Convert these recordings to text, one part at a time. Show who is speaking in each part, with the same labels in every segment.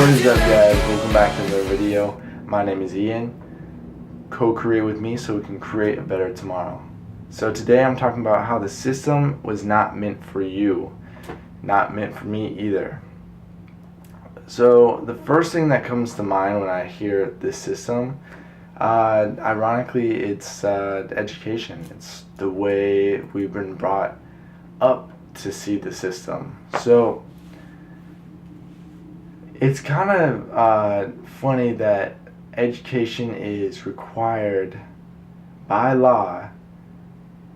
Speaker 1: What is up, guys? Welcome back to another video. My name is Ian. Co-create with me so we can create a better tomorrow. So today I'm talking about how the system was not meant for you. Not meant for me either. So the first thing that comes to mind when I hear this system, ironically, it's education. It's the way we've been brought up to see the system. So it's kind of funny that education is required by law,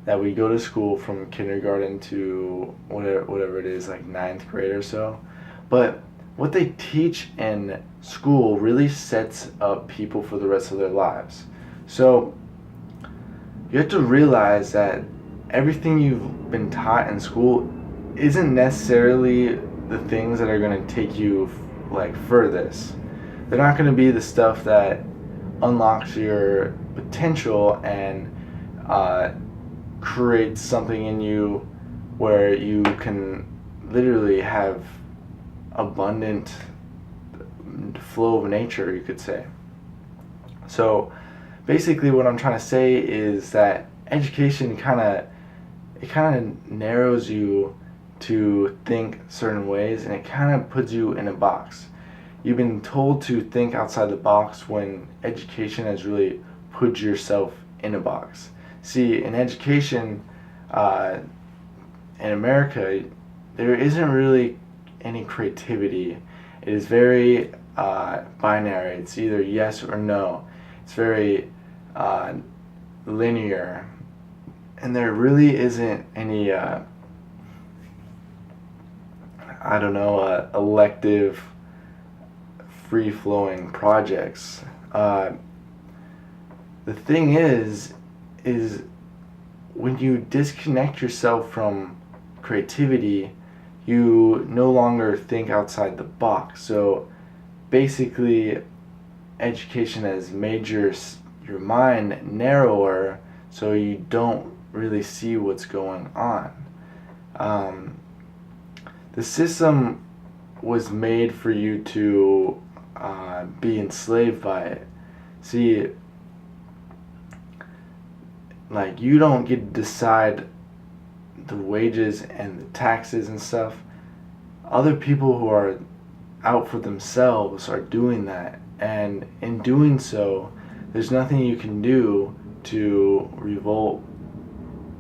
Speaker 1: that we go to school from kindergarten to whatever it is, like 9th grade or so. But what they teach in school really sets up people for the rest of their lives. So you have to realize that everything you've been taught in school isn't necessarily the things that are going to take you like furthest. They're not going to be the stuff that unlocks your potential and creates something in you where you can literally have abundant flow of nature, you could say. So basically what I'm trying to say is that education kind of narrows you to think certain ways, and it kind of puts you in a box. You've been told to think outside the box when education has really put yourself in a box. See, in education in America, there isn't really any creativity. It is very binary. It's either yes or no. It's very linear, and there really isn't any elective, free-flowing projects. The thing is when you disconnect yourself from creativity, you no longer think outside the box. So basically, education has made your mind narrower, so you don't really see what's going on. The system was made for you to be enslaved by it. See, like, you don't get to decide the wages and the taxes and stuff. Other people who are out for themselves are doing that, and in doing so, there's nothing you can do to revolt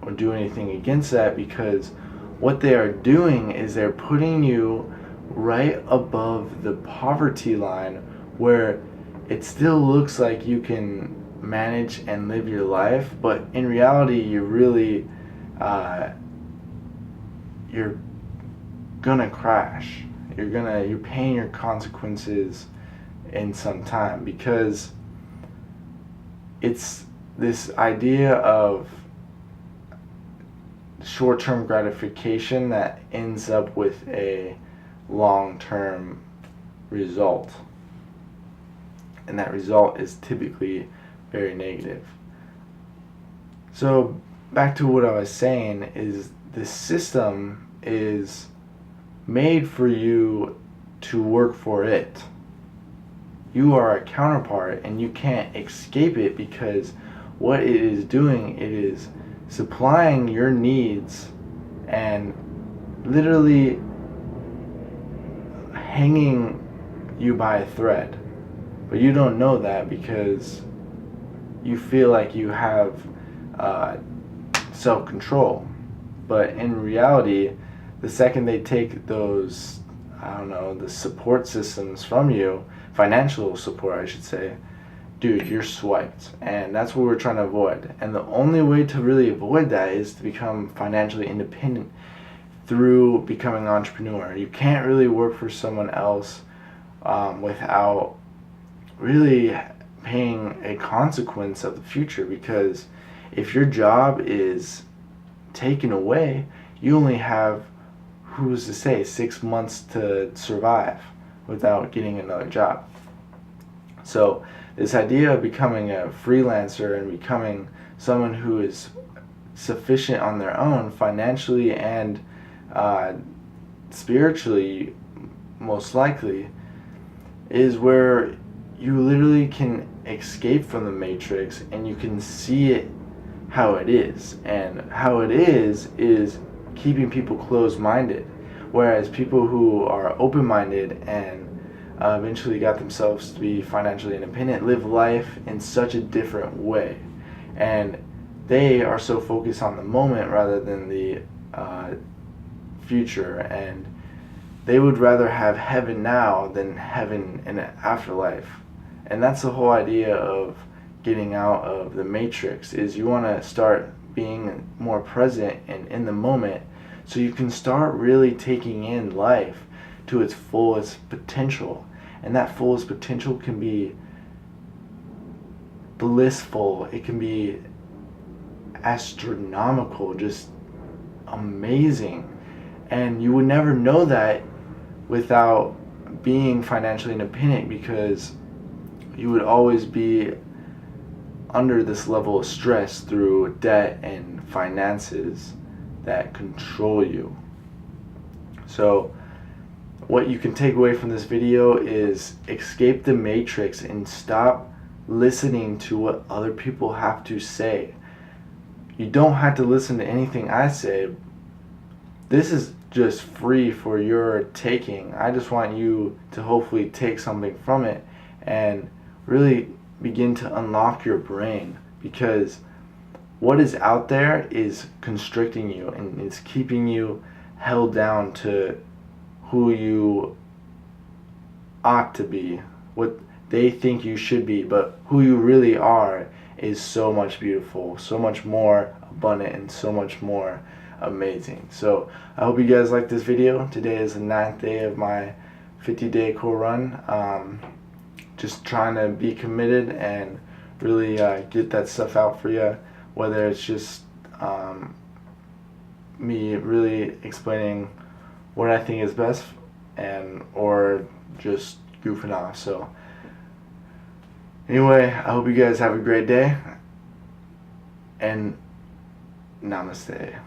Speaker 1: or do anything against that, because what they are doing is they're putting you right above the poverty line, where it still looks like you can manage and live your life, but in reality you're really you're gonna crash. You're paying your consequences in some time, because it's this idea of short-term gratification that ends up with a long-term result, and that result is typically very negative. So back to what I was saying, is the system is made for you to work for it. You are a counterpart, and you can't escape it, because what it is doing, it is supplying your needs and literally hanging you by a thread. But you don't know that, because you feel like you have self-control. But in reality, the second they take those, the support systems from you, financial support I should say, dude, you're swiped. And that's what we're trying to avoid. And the only way to really avoid that is to become financially independent through becoming an entrepreneur. You can't really work for someone else without really paying a consequence of the future, because if your job is taken away, you only have, who's to say, 6 months to survive without getting another job. So this idea of becoming a freelancer and becoming someone who is sufficient on their own financially and spiritually, most likely, is where you literally can escape from the matrix and you can see it how it is. And how it is keeping people closed-minded, whereas people who are open-minded and eventually got themselves to be financially independent live life in such a different way, and they are so focused on the moment rather than the future, and they would rather have heaven now than heaven in an afterlife. And that's the whole idea of getting out of the matrix, is you want to start being more present and in the moment, so you can start really taking in life to its fullest potential. And that fullest potential can be blissful, it can be astronomical, just amazing. And you would never know that without being financially independent, because you would always be under this level of stress through debt and finances that control you. So what you can take away from this video is escape the matrix and stop listening to what other people have to say. You don't have to listen to anything I say. This is just free for your taking. I just want you to hopefully take something from it and really begin to unlock your brain, because what is out there is constricting you and it's keeping you held down to who you ought to be, what they think you should be, but who you really are is so much beautiful, so much more abundant, and so much more amazing. So I hope you guys like this video. Today is the 9th day of my 50-day cool run. Just trying to be committed and really get that stuff out for you, whether it's just me really explaining what I think is best, and or just goofing off. So anyway, I hope you guys have a great day, and namaste.